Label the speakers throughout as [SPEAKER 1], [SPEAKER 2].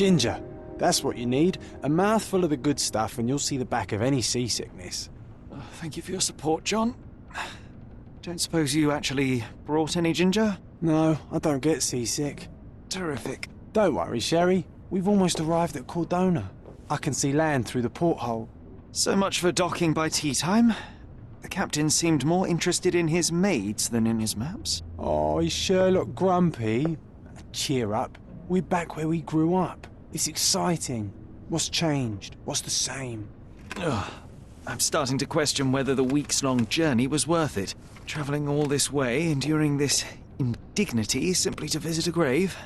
[SPEAKER 1] Ginger. That's what you need. A mouthful of the good stuff and you'll see the back of any seasickness.
[SPEAKER 2] Oh, thank you for your support, John. Don't suppose you actually brought any ginger?
[SPEAKER 1] No, I don't get seasick.
[SPEAKER 2] Terrific.
[SPEAKER 1] Don't worry, Sherry. We've almost arrived at Cordona. I can see land through the porthole.
[SPEAKER 2] So much for docking by tea time. The captain seemed more interested in his maids than in his maps.
[SPEAKER 1] Oh, is Sherlock grumpy? Cheer up. We're back where we grew up. It's exciting. What's changed? What's the same?
[SPEAKER 2] Ugh. I'm starting to question whether the weeks-long journey was worth it. Travelling all this way, enduring this indignity simply to visit a grave.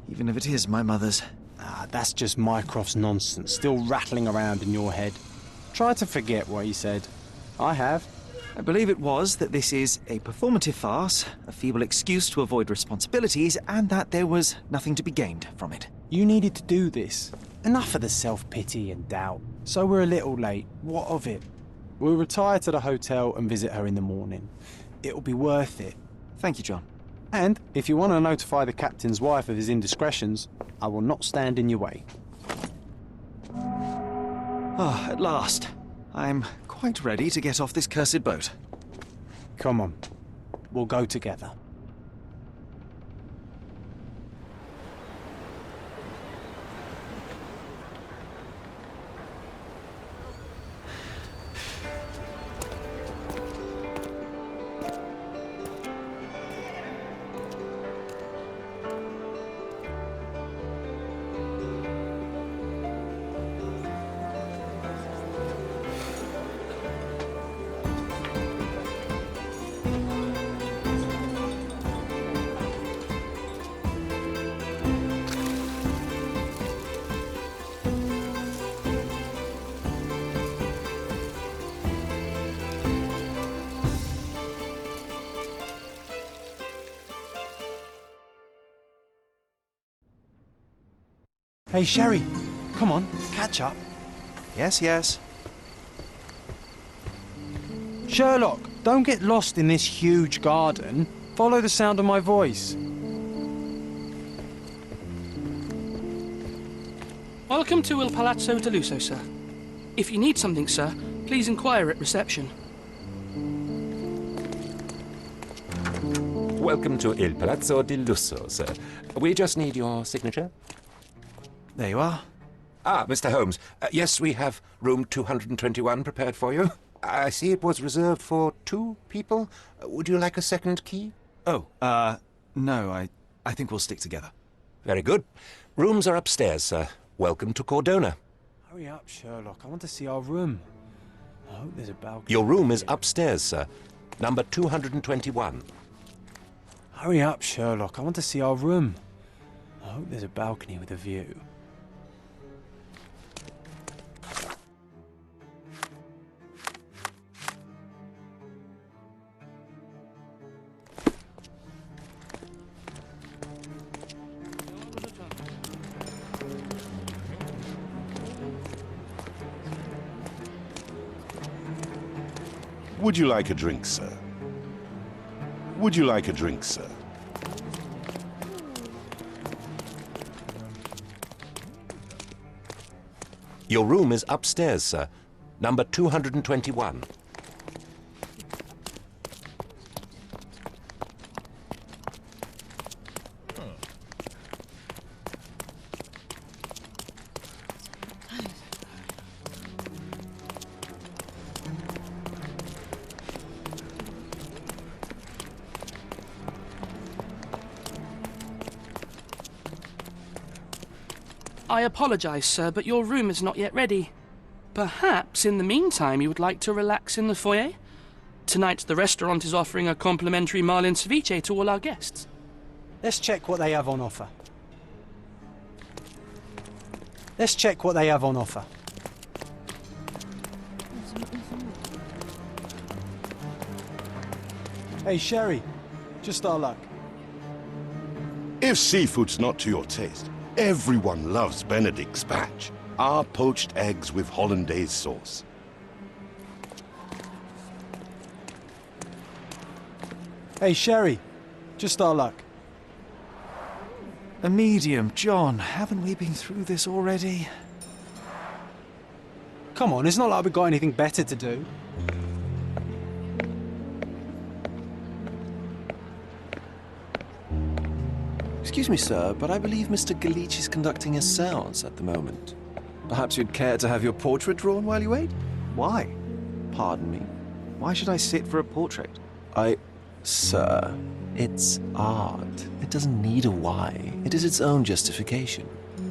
[SPEAKER 2] Even if it is my mother's.
[SPEAKER 1] Ah, that's just Mycroft's nonsense, still rattling around in your head. Try to forget what he said. I have.
[SPEAKER 2] I believe it was that this is a performative farce, a feeble excuse to avoid responsibilities, and that there was nothing to be gained from it.
[SPEAKER 1] You needed to do this. Enough of the self-pity and doubt. So we're a little late. What of it? We'll retire to the hotel and visit her in the morning. It'll be worth it.
[SPEAKER 2] Thank you, John.
[SPEAKER 1] And if you want to notify the captain's wife of his indiscretions, I will not stand in your way.
[SPEAKER 2] Ah, at last. I'm quite ready to get off this cursed boat.
[SPEAKER 1] Come on. We'll go together. Hey, Sherry, come on, catch up.
[SPEAKER 2] Yes, yes.
[SPEAKER 1] Sherlock, don't get lost in this huge garden. Follow the sound of my voice.
[SPEAKER 3] Welcome to Il Palazzo de Lusso, sir. If you need something, sir, please inquire at reception.
[SPEAKER 4] Welcome to Il Palazzo di Lusso, sir. We just need your signature.
[SPEAKER 2] There you are.
[SPEAKER 4] Ah, Mr. Holmes. Yes, we have room 221 prepared for you. I see it was reserved for 2 people. Would you like a second key?
[SPEAKER 2] Oh, no, I think we'll stick together.
[SPEAKER 4] Very good. Rooms are upstairs, sir. Welcome to Cordona.
[SPEAKER 1] Hurry up, Sherlock. I want to see our room. I hope there's a balcony.
[SPEAKER 4] Your room is upstairs, sir. Number 221.
[SPEAKER 1] Hurry up, Sherlock. I want to see our room. I hope there's a balcony with a view.
[SPEAKER 5] Would you like a drink, sir? Would you like a drink, sir?
[SPEAKER 4] Your room is upstairs, sir. Number 221.
[SPEAKER 3] I apologize, sir, but your room is not yet ready. Perhaps, in the meantime, you would like to relax in the foyer? Tonight, the restaurant is offering a complimentary marlin ceviche to all our guests.
[SPEAKER 1] Let's check what they have on offer. Let's check what they have on offer. Hey, Sherry, just our luck.
[SPEAKER 5] If seafood's not to your taste, everyone loves Benedict's batch. Our poached eggs with hollandaise sauce.
[SPEAKER 1] Hey, Sherry, just our luck.
[SPEAKER 2] A medium. John, haven't we been through this already?
[SPEAKER 1] Come on, it's not like we've got anything better to do.
[SPEAKER 6] Excuse me, sir, but I believe Mr. Galich is conducting a séance at the moment. Perhaps you'd care to have your portrait drawn while you wait?
[SPEAKER 2] Why?
[SPEAKER 6] Pardon me?
[SPEAKER 2] Why should I sit for a portrait?
[SPEAKER 6] Sir, it's art. It doesn't need a why. It is its own justification.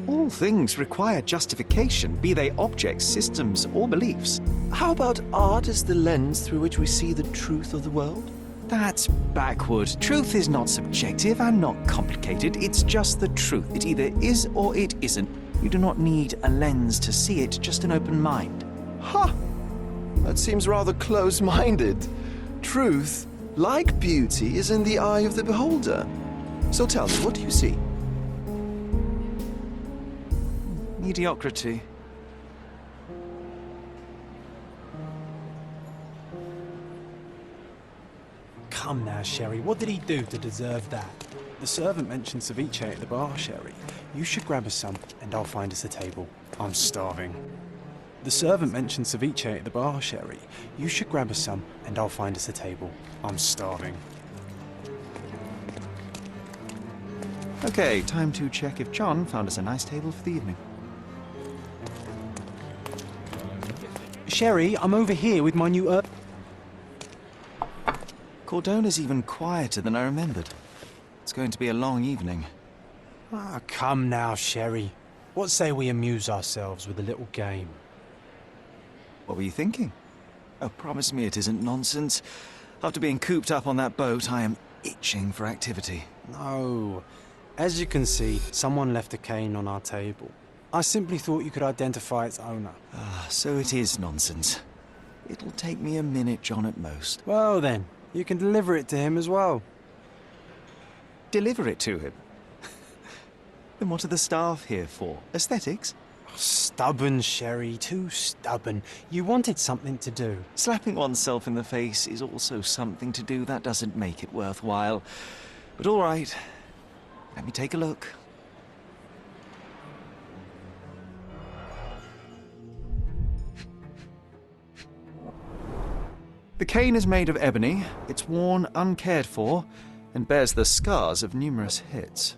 [SPEAKER 2] All things require justification, be they objects, systems, or beliefs.
[SPEAKER 6] How about art as the lens through which we see the truth of the world?
[SPEAKER 2] That's backward. Truth is not subjective and not complicated. It's just the truth. It either is or it isn't. You do not need a lens to see it, just an open mind.
[SPEAKER 6] Ha! That seems rather close-minded. Truth, like beauty, is in the eye of the beholder. So tell me, what do you see?
[SPEAKER 2] Mediocrity.
[SPEAKER 1] Come now, Sherry, what did he do to deserve that? The servant mentioned ceviche at the bar, Sherry. You should grab us some, and I'll find us a table. I'm starving. The servant mentioned ceviche at the bar, Sherry. You should grab us some, and I'll find us a table. I'm starving.
[SPEAKER 2] Okay, time to check if John found us a nice table for the evening.
[SPEAKER 1] Sherry, I'm over here with my new
[SPEAKER 2] Cordona's even quieter than I remembered. It's going to be a long evening.
[SPEAKER 1] Ah, come now, Sherry. What say we amuse ourselves with a little game?
[SPEAKER 2] What were you thinking? Oh, promise me it isn't nonsense. After being cooped up on that boat, I am itching for activity.
[SPEAKER 1] No. As you can see, someone left a cane on our table. I simply thought you could identify its owner.
[SPEAKER 2] Ah, so it is nonsense. It'll take me a minute, John, at most.
[SPEAKER 1] Well then, you can deliver it to him as well.
[SPEAKER 2] Deliver it to him? Then what are the staff here for? Aesthetics?
[SPEAKER 1] Stubborn, Sherry, too stubborn. You wanted something to do.
[SPEAKER 2] Slapping oneself in the face is also something to do. That doesn't make it worthwhile. But all right, let me take a look. The cane is made of ebony, it's worn uncared for, and bears the scars of numerous hits.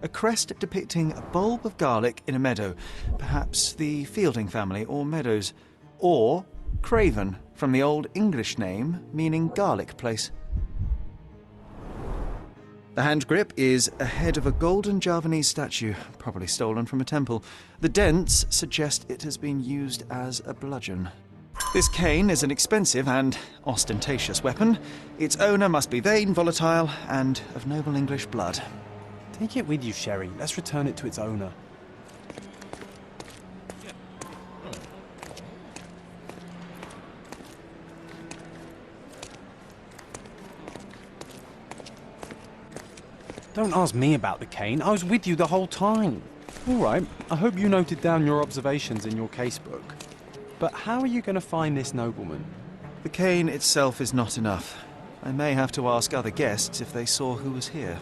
[SPEAKER 2] A crest depicting a bulb of garlic in a meadow, perhaps the Fielding family or Meadows, or Craven, from the Old English name meaning garlic place. The hand grip is a head of a golden Javanese statue, probably stolen from a temple. The dents suggest it has been used as a bludgeon. This cane is an expensive and ostentatious weapon. Its owner must be vain, volatile, and of noble English blood.
[SPEAKER 1] Take it with you, Sherry. Let's return it to its owner. Don't ask me about the cane. I was with you the whole time. All right, I hope you noted down your observations in your casebook. But how are you going to find this nobleman?
[SPEAKER 2] The cane itself is not enough. I may have to ask other guests if they saw who was here.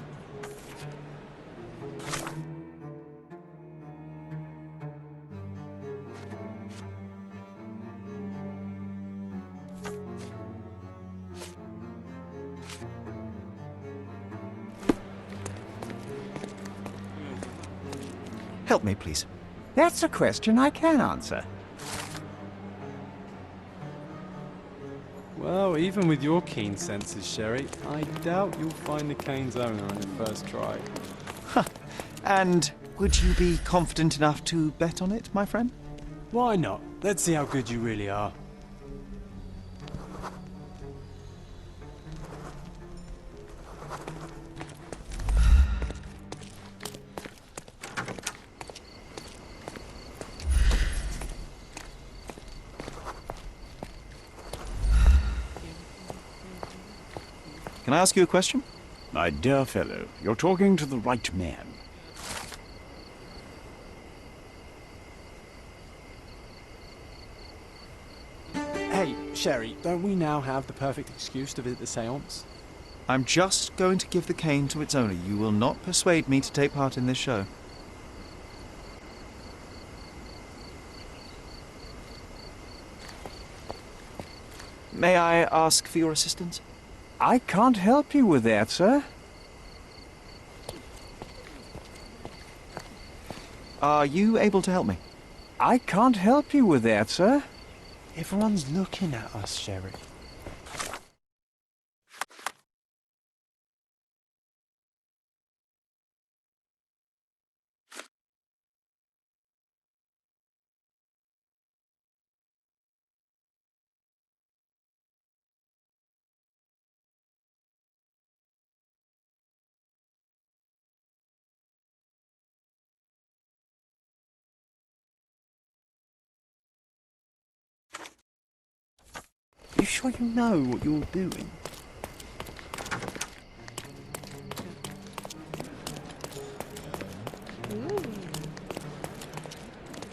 [SPEAKER 2] Help me, please.
[SPEAKER 7] That's a question I can answer.
[SPEAKER 1] Well, even with your keen senses, Sherry, I doubt you'll find the cane's owner on your first try.
[SPEAKER 2] And would you be confident enough to bet on it, my friend?
[SPEAKER 1] Why not? Let's see how good you really are.
[SPEAKER 2] Can I ask you a question?
[SPEAKER 7] My dear fellow, you're talking to the right man.
[SPEAKER 1] Hey, Sherry, don't we now have the perfect excuse to visit the seance?
[SPEAKER 2] I'm just going to give the cane to its owner. You will not persuade me to take part in this show. May I ask for your assistance?
[SPEAKER 7] I can't help you with that, sir.
[SPEAKER 2] Are you able to help me?
[SPEAKER 7] I can't help you with that, sir.
[SPEAKER 1] Everyone's looking at us, Sherry. You sure you know what you're doing?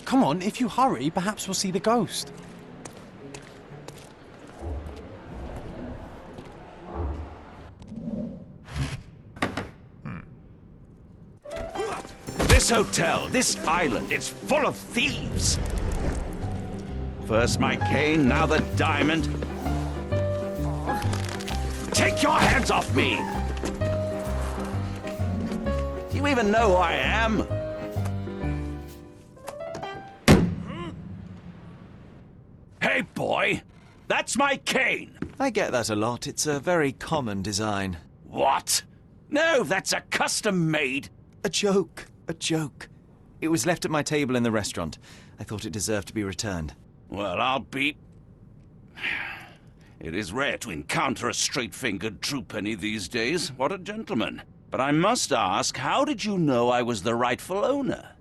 [SPEAKER 1] Come on, if you hurry, perhaps we'll see the ghost.
[SPEAKER 8] This hotel, this island, it's full of thieves. First my cane, now the diamond. Take your hands off me! Do you even know who I am? Hey, boy! That's my cane!
[SPEAKER 2] I get that a lot. It's a very common design.
[SPEAKER 8] What? No, that's a custom-made...
[SPEAKER 2] A joke. A joke. It was left at my table in the restaurant. I thought it deserved to be returned.
[SPEAKER 8] Well, I'll be... It is rare to encounter a straight-fingered true penny these days. What a gentleman. But I must ask, how did you know I was the rightful owner?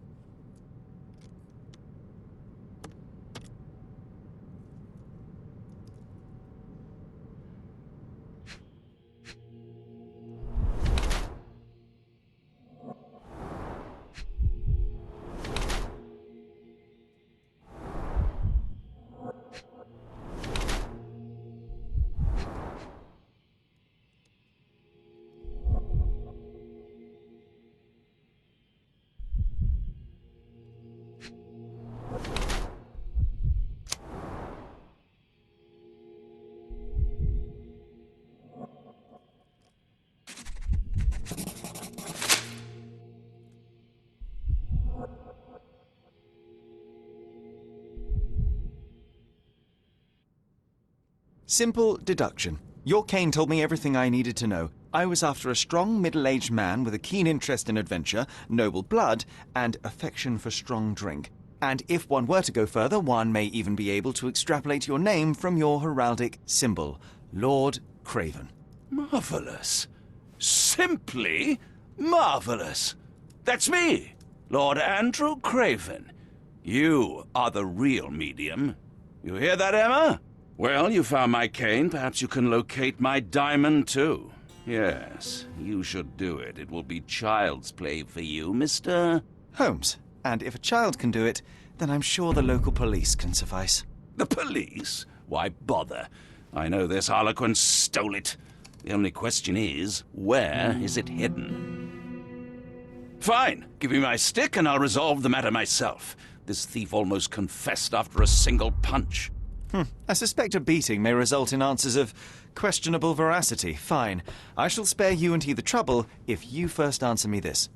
[SPEAKER 2] Simple deduction. Your cane told me everything I needed to know. I was after a strong, middle-aged man with a keen interest in adventure, noble blood, and affection for strong drink. And if one were to go further, one may even be able to extrapolate your name from your heraldic symbol, Lord Craven.
[SPEAKER 8] Marvelous. Simply marvelous. That's me, Lord Andrew Craven. You are the real medium. You hear that, Emma? Well, you found my cane. Perhaps you can locate my diamond, too. Yes, you should do it. It will be child's play for you, Mr.
[SPEAKER 2] Holmes. And if a child can do it, then I'm sure the local police can suffice.
[SPEAKER 8] The police? Why bother? I know this harlequin stole it. The only question is, where is it hidden? Fine. Give me my stick and I'll resolve the matter myself. This thief almost confessed after a single punch.
[SPEAKER 2] I suspect a beating may result in answers of questionable veracity. Fine. I shall spare you and he the trouble if you first answer me this.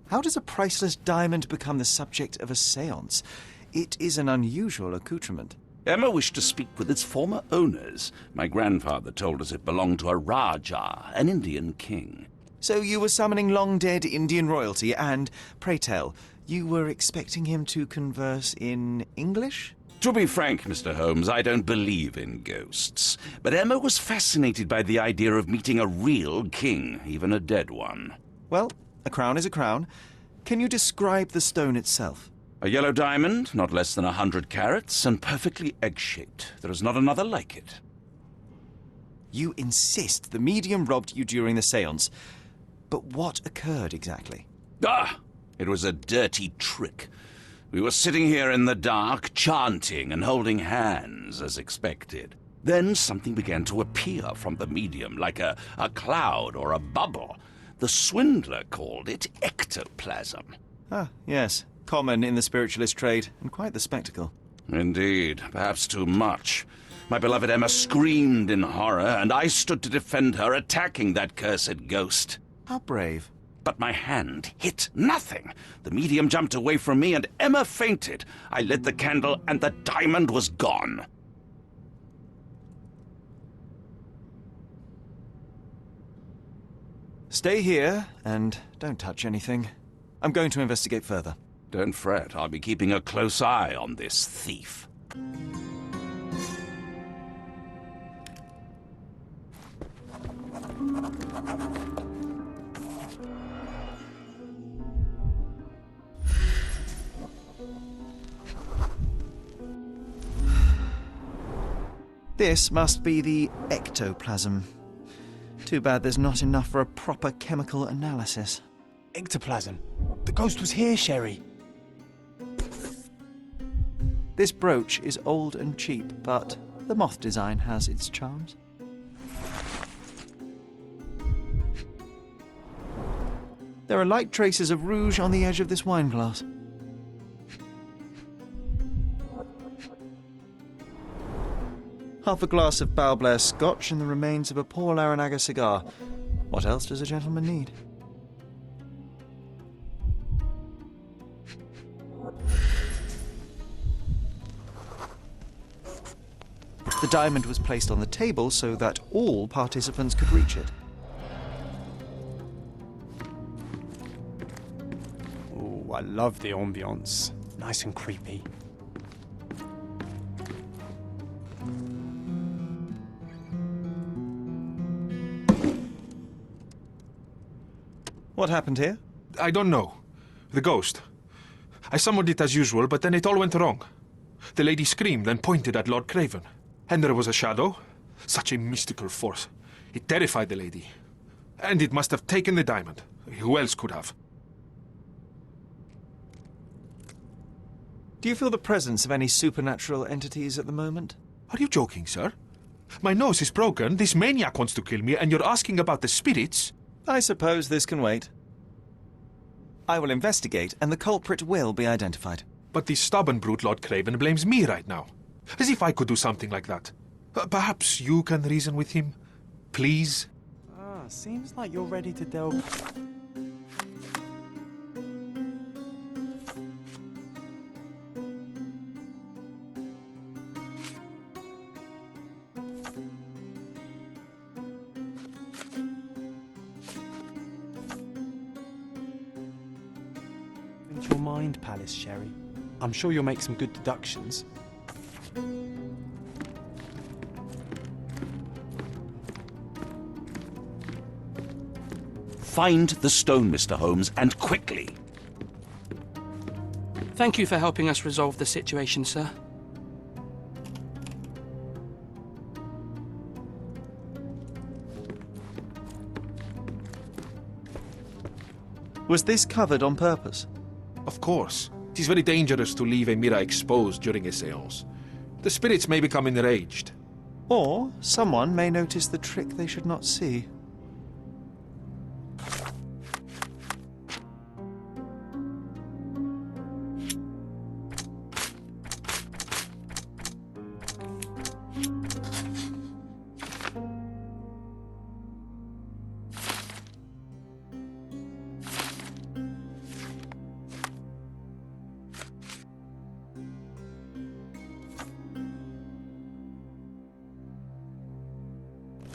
[SPEAKER 2] How does a priceless diamond become the subject of a séance? It is an unusual accoutrement.
[SPEAKER 8] Emma wished to speak with its former owners. My grandfather told us it belonged to a Rajah, an Indian king.
[SPEAKER 2] So you were summoning long-dead Indian royalty and, pray tell, you were expecting him to converse in English?
[SPEAKER 8] To be frank, Mr. Holmes, I don't believe in ghosts. But Emma was fascinated by the idea of meeting a real king, even a dead one.
[SPEAKER 2] Well, a crown is a crown. Can you describe the stone itself?
[SPEAKER 8] A yellow diamond, not less than 100 carats, and perfectly egg-shaped. There is not another like it.
[SPEAKER 2] You insist the medium robbed you during the séance. But what occurred exactly?
[SPEAKER 8] It was a dirty trick. We were sitting here in the dark, chanting and holding hands, as expected. Then something began to appear from the medium, like a cloud or a bubble. The swindler called it ectoplasm.
[SPEAKER 2] Ah, yes. Common in the spiritualist trade, and quite the spectacle.
[SPEAKER 8] Indeed, perhaps too much. My beloved Emma screamed in horror, and I stood to defend her, attacking that cursed ghost.
[SPEAKER 2] How brave.
[SPEAKER 8] But my hand hit nothing. The medium jumped away from me, and Emma fainted. I lit the candle, and the diamond was gone.
[SPEAKER 2] Stay here, and don't touch anything. I'm going to investigate further.
[SPEAKER 8] Don't fret, I'll be keeping a close eye on this thief.
[SPEAKER 2] This must be the ectoplasm. Too bad there's not enough for a proper chemical analysis.
[SPEAKER 1] Ectoplasm. The ghost was here, Sherry.
[SPEAKER 2] This brooch is old and cheap, but the moth design has its charms. There are light traces of rouge on the edge of this wine glass. Half a glass of Balblair Scotch and the remains of a Paul Aranaga cigar. What else does a gentleman need? The diamond was placed on the table so that all participants could reach it.
[SPEAKER 1] Oh, I love the ambience. Nice and creepy.
[SPEAKER 2] What happened here?
[SPEAKER 9] I don't know. The ghost. I summoned it as usual, but then it all went wrong. The lady screamed and pointed at Lord Craven. And there was a shadow. Such a mystical force. It terrified the lady. And it must have taken the diamond. Who else could have?
[SPEAKER 2] Do you feel the presence of any supernatural entities at the moment?
[SPEAKER 9] Are you joking, sir? My nose is broken, this maniac wants to kill me, and you're asking about the spirits?
[SPEAKER 2] I suppose this can wait. I will investigate, and the culprit will be identified.
[SPEAKER 9] But the stubborn brute Lord Craven blames me right now. As if I could do something like that. Perhaps you can reason with him? Please?
[SPEAKER 1] Ah, seems like you're ready to delve... into your mind palace, Sherry. I'm sure you'll make some good deductions.
[SPEAKER 8] Find the stone, Mr. Holmes, and quickly.
[SPEAKER 3] Thank you for helping us resolve the situation, sir.
[SPEAKER 2] Was this covered on purpose?
[SPEAKER 9] Of course. It is very dangerous to leave a mirror exposed during a séance. The spirits may become enraged.
[SPEAKER 2] Or someone may notice the trick they should not see.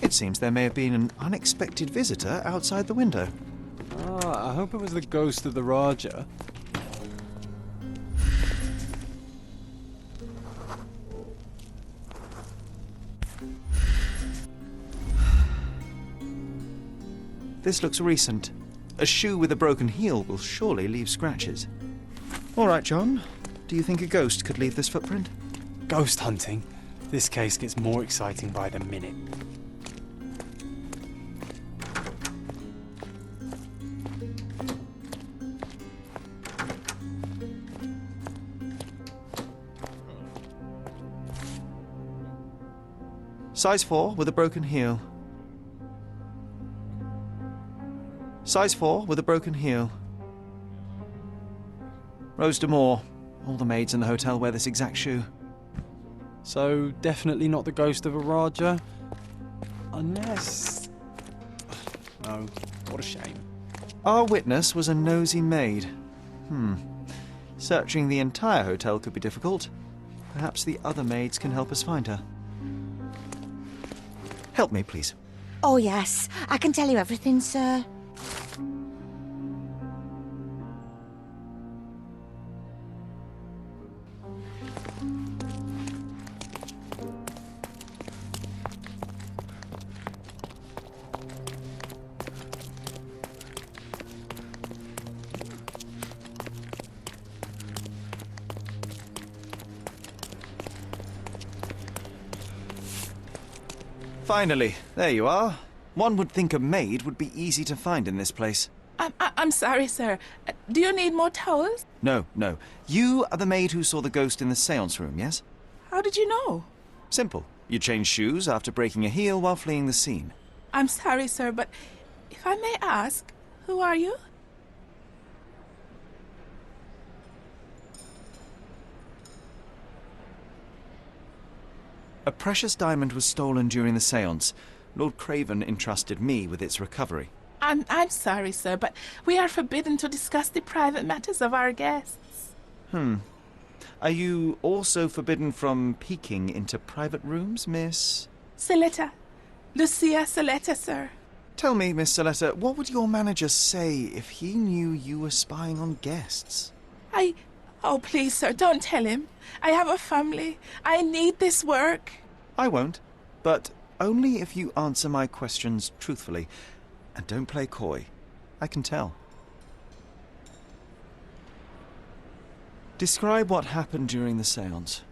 [SPEAKER 2] It seems there may have been an unexpected visitor outside the window.
[SPEAKER 1] Ah, I hope it was the ghost of the Raja.
[SPEAKER 2] This looks recent. A shoe with a broken heel will surely leave scratches. All right, John. Do you think a ghost could leave this footprint?
[SPEAKER 1] Ghost hunting? This case gets more exciting by the minute.
[SPEAKER 2] Size 4 with a broken heel. Size 4 with a broken heel. Rose D'Amour. All the maids in the hotel wear this exact shoe.
[SPEAKER 1] So, definitely not the ghost of a Raja? Unless... Oh, what a shame.
[SPEAKER 2] Our witness was a nosy maid. Searching the entire hotel could be difficult. Perhaps the other maids can help us find her. Help me, please.
[SPEAKER 10] Oh, yes. I can tell you everything, sir.
[SPEAKER 2] Finally, there you are. One would think a maid would be easy to find in this place.
[SPEAKER 11] I'm sorry, sir. Do you need more towels?
[SPEAKER 2] No, no. You are the maid who saw the ghost in the seance room, yes?
[SPEAKER 11] How did you know?
[SPEAKER 2] Simple. You changed shoes after breaking a heel while fleeing the scene.
[SPEAKER 11] I'm sorry, sir, but if I may ask, who are you?
[SPEAKER 2] A precious diamond was stolen during the seance. Lord Craven entrusted me with its recovery.
[SPEAKER 11] I'm sorry, sir, but we are forbidden to discuss the private matters of our guests.
[SPEAKER 2] Are you also forbidden from peeking into private rooms, Miss?
[SPEAKER 11] Saletta. Lucia Saletta, sir.
[SPEAKER 2] Tell me, Miss Saletta, what would your manager say if he knew you were spying on guests?
[SPEAKER 11] Oh, please, sir, don't tell him. I have a family. I need this work.
[SPEAKER 2] I won't, but only if you answer my questions truthfully. And don't play coy. I can tell. Describe what happened during the seance.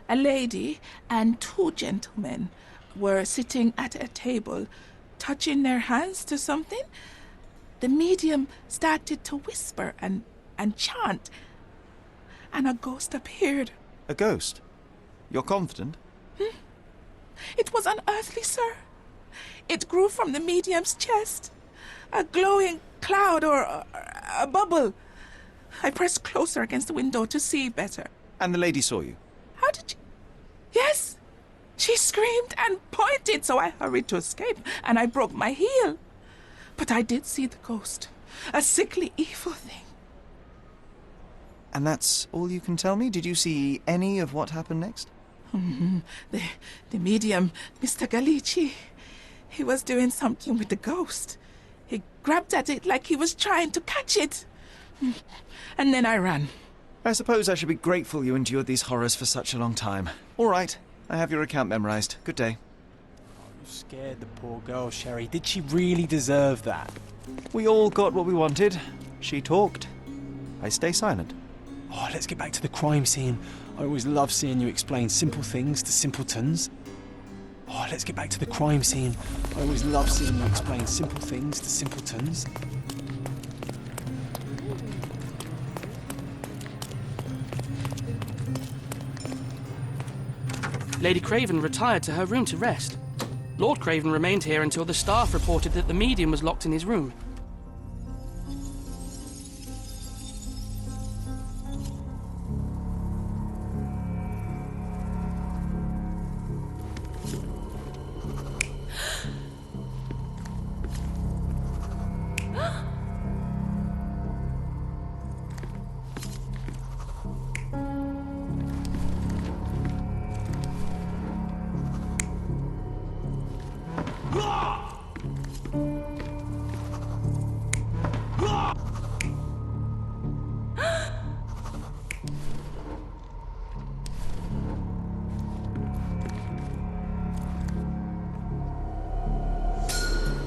[SPEAKER 11] A lady and two gentlemen were sitting at a table, touching their hands to something. The medium started to whisper and chant, and a ghost appeared.
[SPEAKER 2] A ghost? You're confident?
[SPEAKER 11] It was unearthly, sir. It grew from the medium's chest. A glowing cloud or a bubble. I pressed closer against the window to see better.
[SPEAKER 2] And the lady saw you?
[SPEAKER 11] How did you... Yes! She screamed and pointed, so I hurried to escape, and I broke my heel. But I did see the ghost. A sickly, evil thing.
[SPEAKER 2] And that's all you can tell me? Did you see any of what happened next?
[SPEAKER 11] The medium, Mr. Gallici, he was doing something with the ghost. He grabbed at it like he was trying to catch it. And then I ran.
[SPEAKER 2] I suppose I should be grateful you endured these horrors for such a long time. All right, I have your account memorized. Good day.
[SPEAKER 1] You scared the poor girl, Sherry. Did she really deserve that?
[SPEAKER 2] We all got what we wanted. She talked. I stay silent.
[SPEAKER 1] Oh, let's get back to the crime scene. I always love seeing you explain simple things to simpletons. Oh, let's get back to the crime scene. I always love seeing you explain simple things to simpletons.
[SPEAKER 3] Lady Craven retired to her room to rest. Lord Craven remained here until the staff reported that the medium was locked in his room.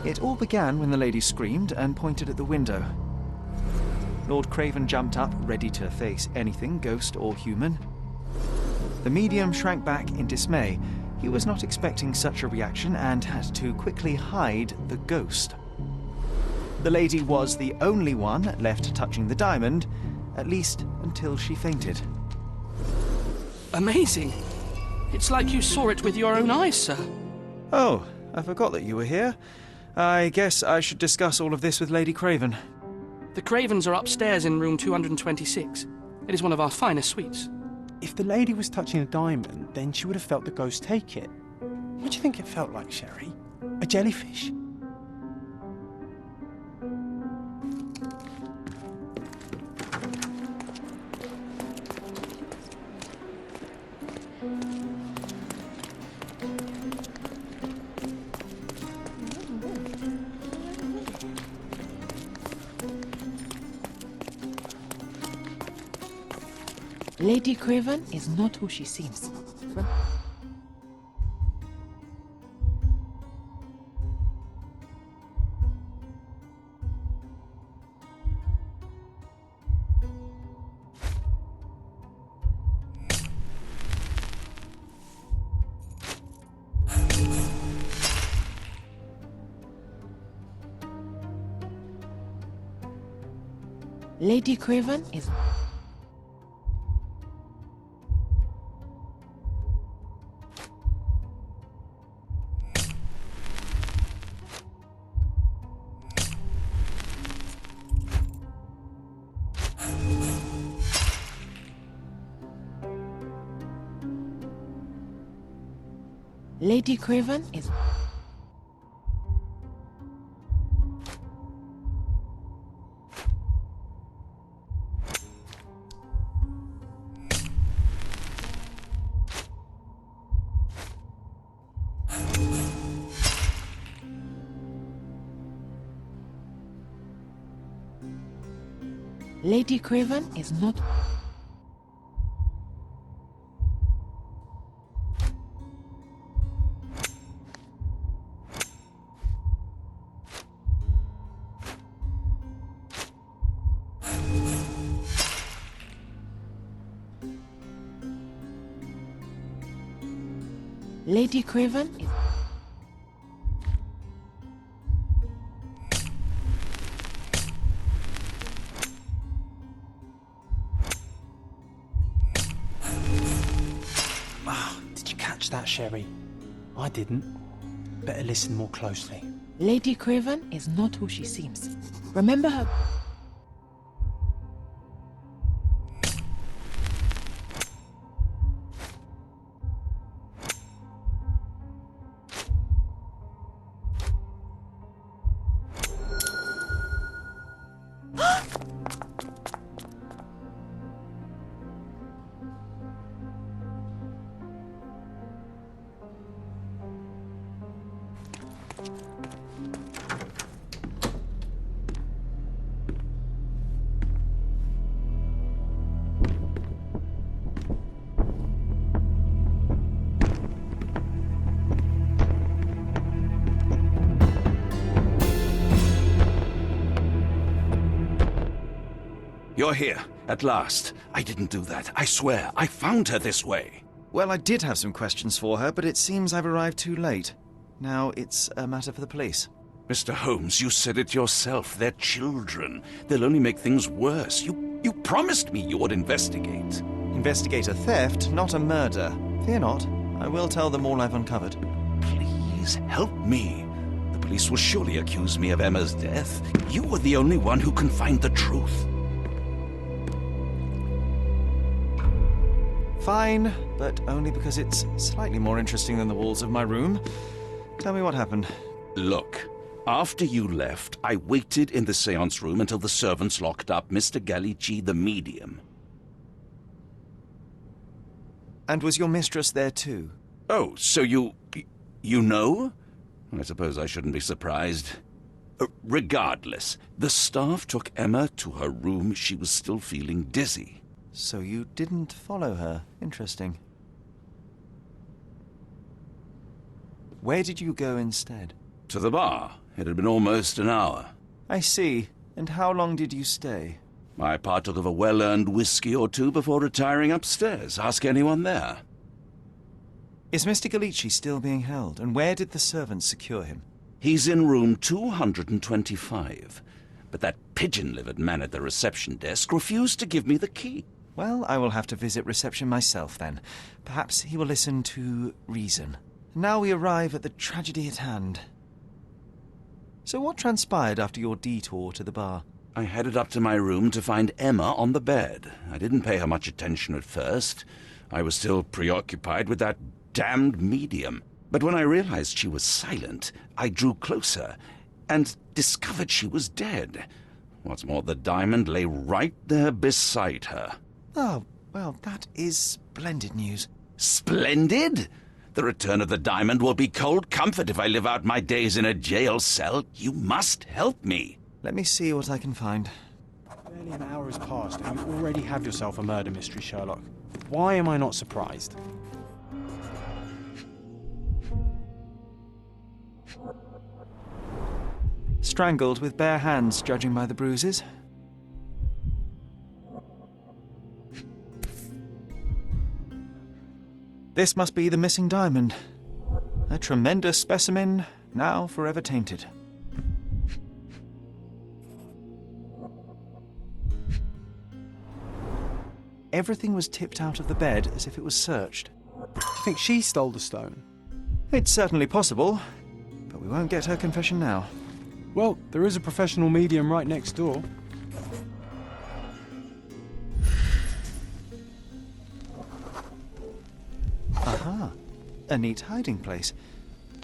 [SPEAKER 2] It all began when the lady screamed and pointed at the window. Lord Craven jumped up, ready to face anything, ghost or human. The medium shrank back in dismay. He was not expecting such a reaction and had to quickly hide the ghost. The lady was the only one left touching the diamond, at least until she fainted.
[SPEAKER 3] Amazing! It's like you saw it with your own eyes, sir.
[SPEAKER 2] Oh, I forgot that you were here. I guess I should discuss all of this with Lady Craven.
[SPEAKER 3] The Cravens are upstairs in room 226. It is one of our finest suites.
[SPEAKER 1] If the lady was touching a diamond, then she would have felt the ghost take it. What do you think it felt like, Sherry? A jellyfish?
[SPEAKER 12] Lady Craven is not who she seems. Lady Craven is... Lady Craven is... Lady Craven is not... Lady Craven is...
[SPEAKER 1] Did you catch that, Sherry? I didn't. Better listen more closely.
[SPEAKER 12] Lady Craven is not who she seems. Remember her...
[SPEAKER 8] You're here, at last. I didn't do that. I swear, I found her this way.
[SPEAKER 2] Well, I did have some questions for her, but it seems I've arrived too late. Now it's a matter for the police.
[SPEAKER 8] Mr. Holmes, you said it yourself. They're children. They'll only make things worse. You promised me you would investigate.
[SPEAKER 2] Investigate a theft, not a murder. Fear not. I will tell them all I've uncovered.
[SPEAKER 8] Please, help me. The police will surely accuse me of Emma's death. You are the only one who can find the truth.
[SPEAKER 2] Fine, but only because it's slightly more interesting than the walls of my room. Tell me what happened.
[SPEAKER 8] Look, after you left, I waited in the seance room until the servants locked up Mr. Gallici, the medium.
[SPEAKER 2] And was your mistress there too?
[SPEAKER 8] Oh, so you know? I suppose I shouldn't be surprised. Regardless, the staff took Emma to her room. She was still feeling dizzy.
[SPEAKER 2] So you didn't follow her. Interesting. Where did you go instead?
[SPEAKER 8] To the bar. It had been almost an hour.
[SPEAKER 2] I see. And how long did you stay?
[SPEAKER 8] I partook of a well-earned whiskey or two before retiring upstairs. Ask anyone there.
[SPEAKER 2] Is Mr. Gallici still being held? And where did the servants secure him?
[SPEAKER 8] He's in room 225. But that pigeon-livered man at the reception desk refused to give me the key.
[SPEAKER 2] Well, I will have to visit reception myself then. Perhaps he will listen to reason. Now we arrive at the tragedy at hand. So what transpired after your detour to the bar?
[SPEAKER 8] I headed up to my room to find Emma on the bed. I didn't pay her much attention at first. I was still preoccupied with that damned medium. But when I realized she was silent, I drew closer and discovered she was dead. What's more, the diamond lay right there beside her.
[SPEAKER 2] Oh, well, that is splendid news.
[SPEAKER 8] Splendid? The return of the diamond will be cold comfort if I live out my days in a jail cell. You must help me.
[SPEAKER 2] Let me see what I can find.
[SPEAKER 1] Barely an hour has passed and you already have yourself a murder mystery, Sherlock. Why am I not surprised?
[SPEAKER 2] Strangled with bare hands, judging by the bruises. This must be the missing diamond. A tremendous specimen, now forever tainted. Everything was tipped out of the bed as if it was searched.
[SPEAKER 1] Do you think she stole the stone?
[SPEAKER 2] It's certainly possible, but we won't get her confession now.
[SPEAKER 1] Well, there is a professional medium right next door.
[SPEAKER 2] Aha, a neat hiding place.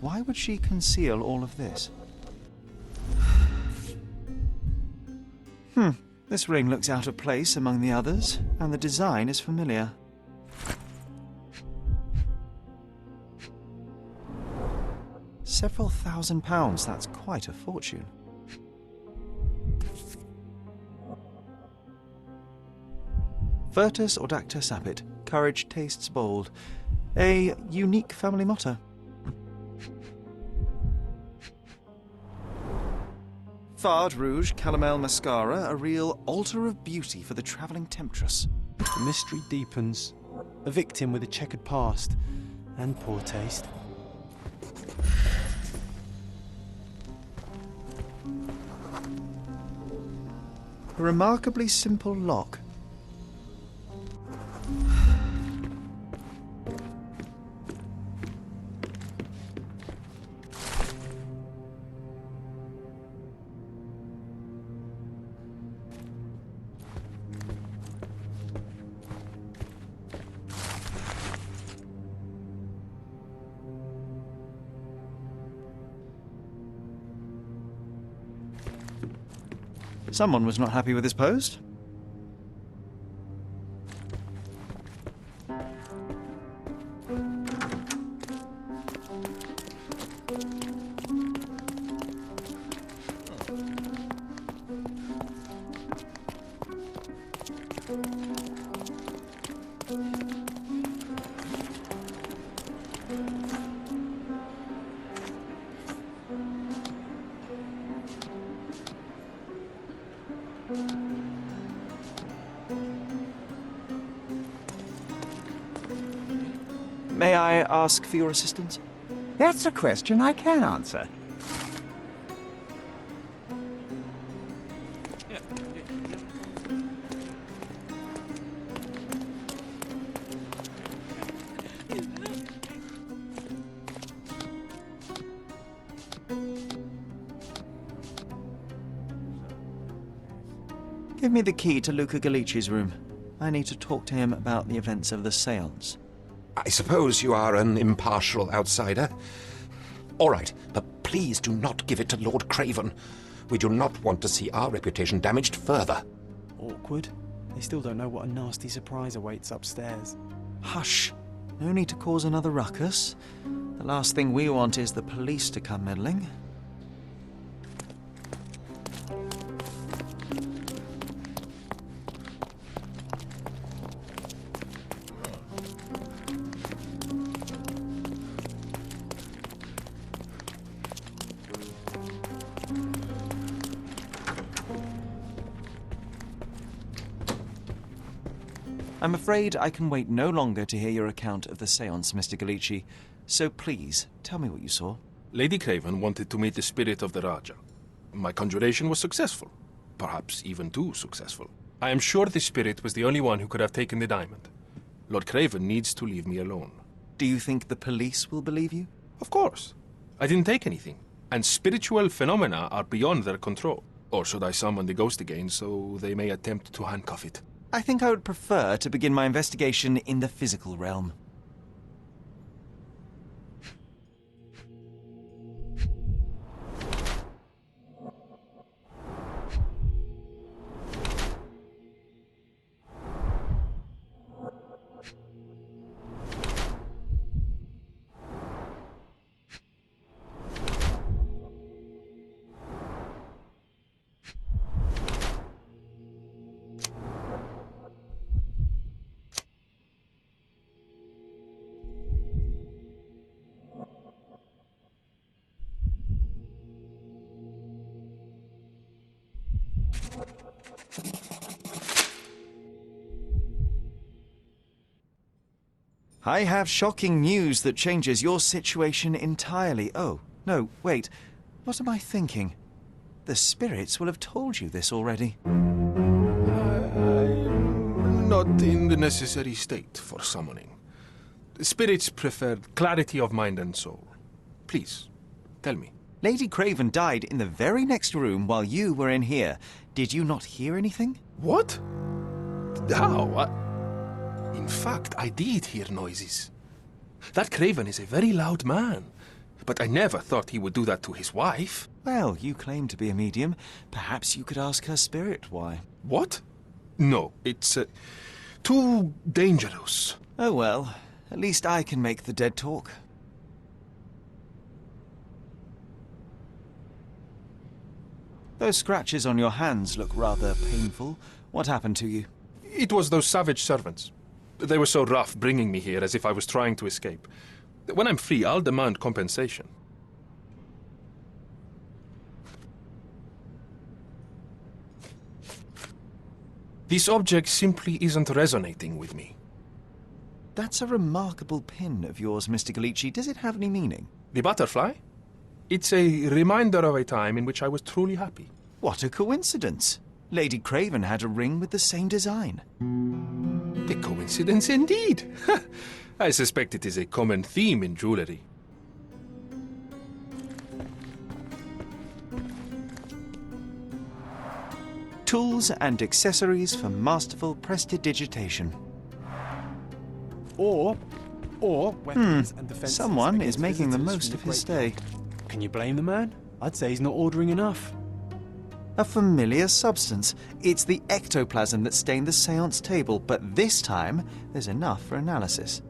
[SPEAKER 2] Why would she conceal all of this? This ring looks out of place among the others, and the design is familiar. Several £1,000s, that's quite a fortune. Virtus audacta sapit, courage tastes bold. A unique family motto. Fard Rouge Calomel Mascara, a real altar of beauty for the travelling temptress.
[SPEAKER 1] The mystery deepens. A victim with a checkered past and poor taste.
[SPEAKER 2] A remarkably simple lock. Someone was not happy with his post. May I ask for your assistance?
[SPEAKER 13] That's a question I can answer.
[SPEAKER 2] Give me the key to Luca Galici's room. I need to talk to him about the events of the séance.
[SPEAKER 4] I suppose you are an impartial outsider. All right, but please do not give it to Lord Craven. We do not want to see our reputation damaged further.
[SPEAKER 1] Awkward. They still don't know what a nasty surprise awaits upstairs.
[SPEAKER 2] Hush. No need to cause another ruckus. The last thing we want is the police to come meddling. I'm afraid I can wait no longer to hear your account of the séance, Mr. Galici. So please, tell me what you saw.
[SPEAKER 9] Lady Craven wanted to meet the spirit of the Raja. My conjuration was successful. Perhaps even too successful. I am sure the spirit was the only one who could have taken the diamond. Lord Craven needs to leave me alone.
[SPEAKER 2] Do you think the police will believe you?
[SPEAKER 9] Of course. I didn't take anything, and spiritual phenomena are beyond their control. Or should I summon the ghost again so they may attempt to handcuff it?
[SPEAKER 2] I think I would prefer to begin my investigation in the physical realm. I have shocking news that changes your situation entirely. Oh, no, wait. What am I thinking? The spirits will have told you this already.
[SPEAKER 9] I'm not in the necessary state for summoning. The spirits preferred clarity of mind and soul. Please, tell me.
[SPEAKER 2] Lady Craven died in the very next room while you were in here. Did you not hear anything?
[SPEAKER 9] What? How? In fact, I did hear noises. That Craven is a very loud man, but I never thought he would do that to his wife.
[SPEAKER 2] Well, you claim to be a medium. Perhaps you could ask her spirit why.
[SPEAKER 9] What? No, it's too dangerous.
[SPEAKER 2] Oh well, at least I can make the dead talk. Those scratches on your hands look rather painful. What happened to you?
[SPEAKER 9] It was those savage servants. They were so rough bringing me here as if I was trying to escape. When I'm free, I'll demand compensation. This object simply isn't resonating with me.
[SPEAKER 2] That's a remarkable pin of yours, Mr. Galici. Does it have any meaning?
[SPEAKER 9] The butterfly? It's a reminder of a time in which I was truly happy.
[SPEAKER 2] What a coincidence. Lady Craven had a ring with the same design.
[SPEAKER 9] A coincidence indeed. I suspect it is a common theme in jewelry.
[SPEAKER 2] Tools and accessories for masterful prestidigitation.
[SPEAKER 1] Or weapons and defenses.
[SPEAKER 2] Someone is
[SPEAKER 1] against
[SPEAKER 2] making the
[SPEAKER 1] visitors
[SPEAKER 2] most
[SPEAKER 1] from
[SPEAKER 2] of his
[SPEAKER 1] Great
[SPEAKER 2] stay.
[SPEAKER 1] Can you blame the man? I'd say he's not ordering enough.
[SPEAKER 2] A familiar substance. It's the ectoplasm that stained the seance table, but this time there's enough for analysis.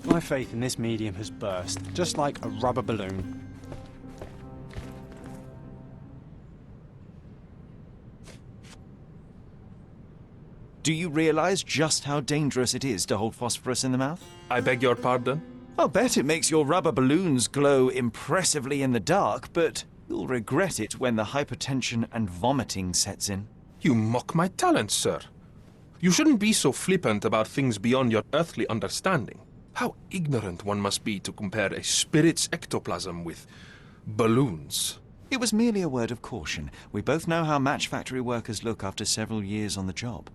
[SPEAKER 1] My faith in this medium has burst, just like a rubber balloon.
[SPEAKER 2] Do you realize just how dangerous it is to hold phosphorus in the mouth?
[SPEAKER 9] I beg your pardon?
[SPEAKER 2] I'll bet it makes your rubber balloons glow impressively in the dark, but you'll regret it when the hypertension and vomiting sets in.
[SPEAKER 9] You mock my talents, sir. You shouldn't be so flippant about things beyond your earthly understanding. How ignorant one must be to compare a spirit's ectoplasm with balloons.
[SPEAKER 2] It was merely a word of caution. We both know how match factory workers look after several years on the job.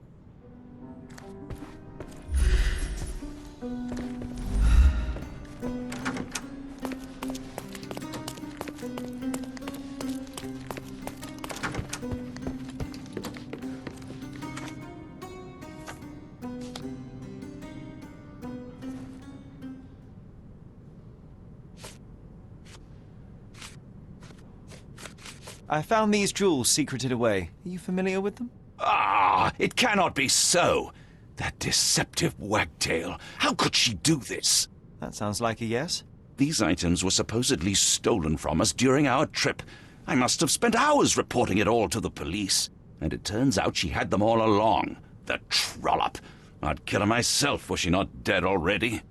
[SPEAKER 2] I found these jewels secreted away. Are you familiar with them?
[SPEAKER 8] Ah, it cannot be so. That deceptive wagtail. How could she do this?
[SPEAKER 2] That sounds like a yes.
[SPEAKER 8] These items were supposedly stolen from us during our trip. I must have spent hours reporting it all to the police. And it turns out she had them all along. The trollop. I'd kill her myself were she not dead already.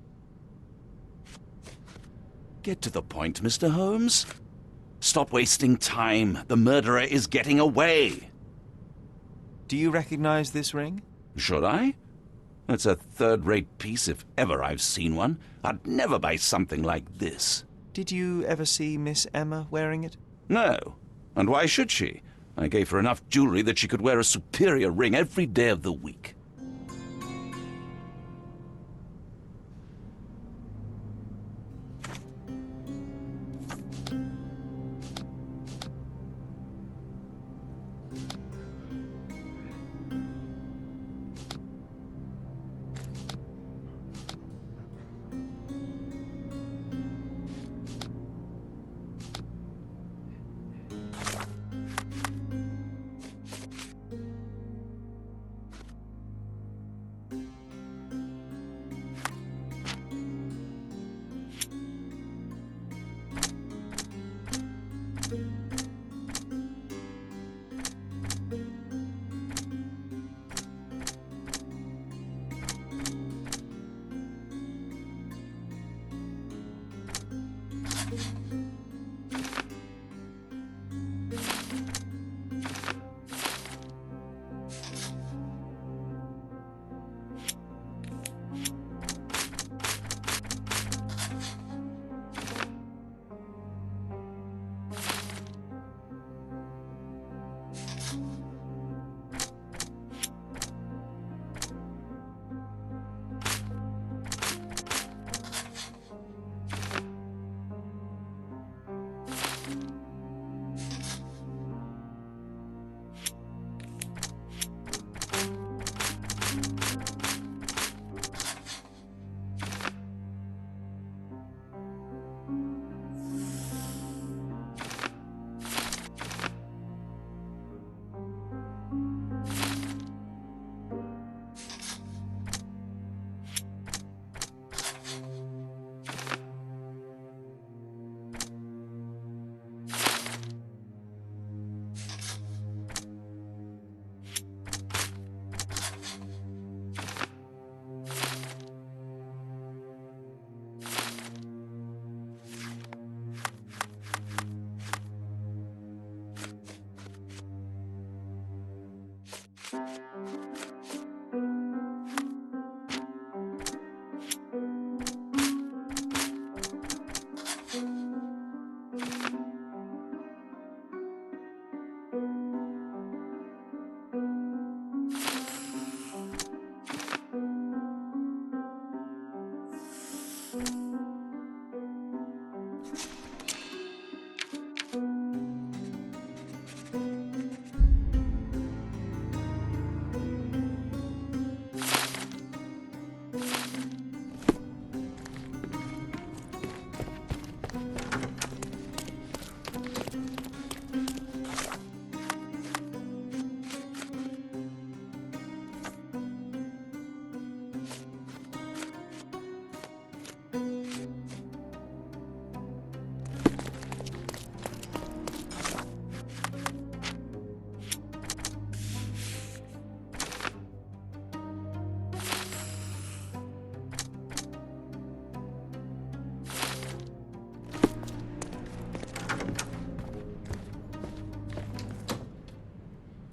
[SPEAKER 8] Get to the point, Mr. Holmes. Stop wasting time. The murderer is getting away.
[SPEAKER 2] Do you recognize this ring?
[SPEAKER 8] Should I? It's a third-rate piece if ever I've seen one. I'd never buy something like this.
[SPEAKER 2] Did you ever see Miss Emma wearing it?
[SPEAKER 8] No. And why should she? I gave her enough jewelry that she could wear a superior ring every day of the week.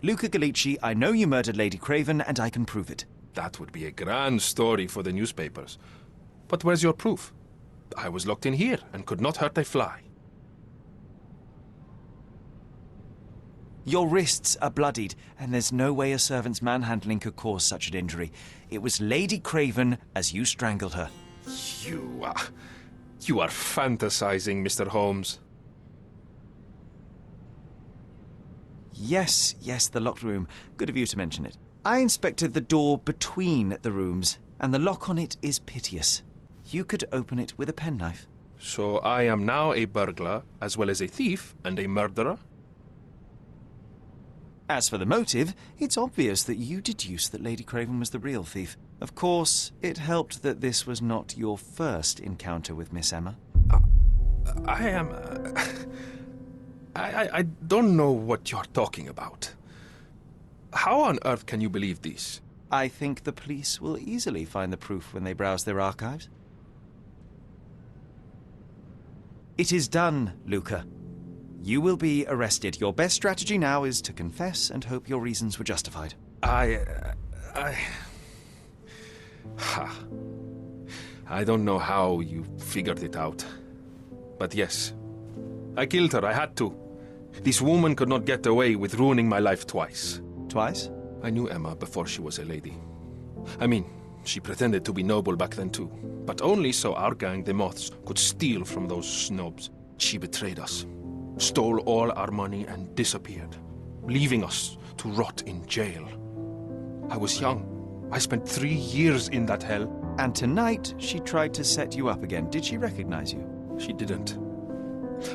[SPEAKER 2] Luca Gallici, I know you murdered Lady Craven, and I can prove it.
[SPEAKER 9] That would be a grand story for the newspapers. But where's your proof? I was locked in here and could not hurt a fly.
[SPEAKER 2] Your wrists are bloodied, and there's no way a servant's manhandling could cause such an injury. It was Lady Craven as you strangled her.
[SPEAKER 9] You are fantasizing, Mr. Holmes.
[SPEAKER 2] Yes, the locked room. Good of you to mention it. I inspected the door between the rooms, and the lock on it is piteous. You could open it with a penknife.
[SPEAKER 9] So I am now a burglar, as well as a thief and a murderer?
[SPEAKER 2] As for the motive, it's obvious that you deduced that Lady Craven was the real thief. Of course, it helped that this was not your first encounter with Miss Emma.
[SPEAKER 9] I don't know what you're talking about. How on earth can you believe this?
[SPEAKER 2] I think the police will easily find the proof when they browse their archives. It is done, Luca. You will be arrested. Your best strategy now is to confess and hope your reasons were justified.
[SPEAKER 9] I don't know how you figured it out. But yes, I killed her. I had to. This woman could not get away with ruining my life twice.
[SPEAKER 2] Twice?
[SPEAKER 9] I knew Emma before she was a lady. I mean, she pretended to be noble back then too. But only so our gang, the Moths, could steal from those snobs. She betrayed us, stole all our money and disappeared, leaving us to rot in jail. I was young. I spent 3 years in that hell.
[SPEAKER 2] And tonight, she tried to set you up again. Did she recognize you?
[SPEAKER 9] She didn't.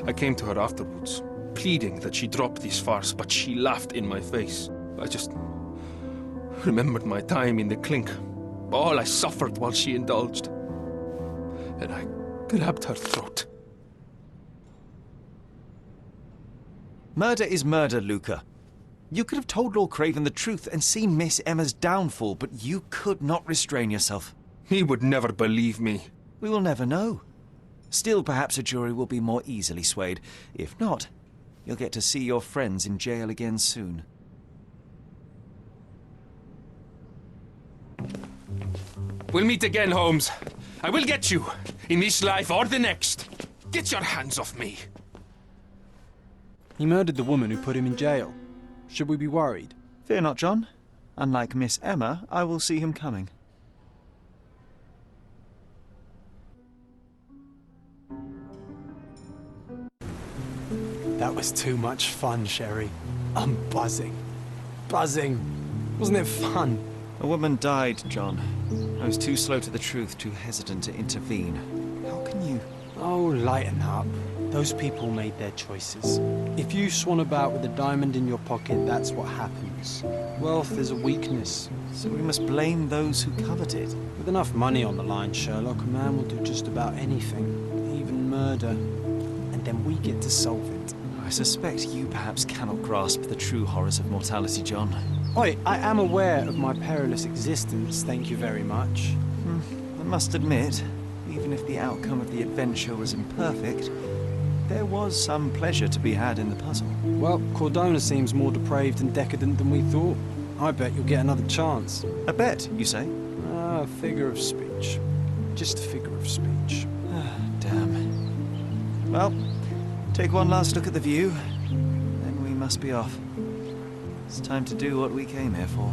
[SPEAKER 9] I came to her afterwards, pleading that she drop this farce, but she laughed in my face. I just remembered my time in the clink, all I suffered while she indulged. And I grabbed her throat.
[SPEAKER 2] Murder is murder, Luca. You could have told Lord Craven the truth and seen Miss Emma's downfall, but you could not restrain yourself.
[SPEAKER 9] He would never believe me.
[SPEAKER 2] We will never know. Still, perhaps a jury will be more easily swayed. If not, you'll get to see your friends in jail again soon.
[SPEAKER 9] We'll meet again, Holmes. I will get you, in this life or the next. Get your hands off me.
[SPEAKER 1] He murdered the woman who put him in jail. Should we be worried?
[SPEAKER 2] Fear not, John. Unlike Miss Emma, I will see him coming.
[SPEAKER 1] That was too much fun, Sherry. I'm buzzing. Buzzing. Wasn't it fun?
[SPEAKER 2] A woman died, John. I was too slow to the truth, too hesitant to intervene. How can you...
[SPEAKER 1] Oh, lighten up. Those people made their choices. If you swan about with a diamond in your pocket, that's what happens. Wealth is a weakness.
[SPEAKER 2] So we must blame those who covet it.
[SPEAKER 1] With enough money on the line, Sherlock, a man will do just about anything. Even murder. And then we get to solve it.
[SPEAKER 2] I suspect you perhaps cannot grasp the true horrors of mortality, John.
[SPEAKER 1] Oi, I am aware of my perilous existence, thank you very much.
[SPEAKER 2] I must admit, even if the outcome of the adventure was imperfect, there was some pleasure to be had in the puzzle.
[SPEAKER 1] Well, Cordona seems more depraved and decadent than we thought. I bet you'll get another chance.
[SPEAKER 2] A bet, you say?
[SPEAKER 1] A figure of speech. Just a figure of speech.
[SPEAKER 2] Damn. Well, take one last look at the view, then we must be off. It's time to do what we came here for.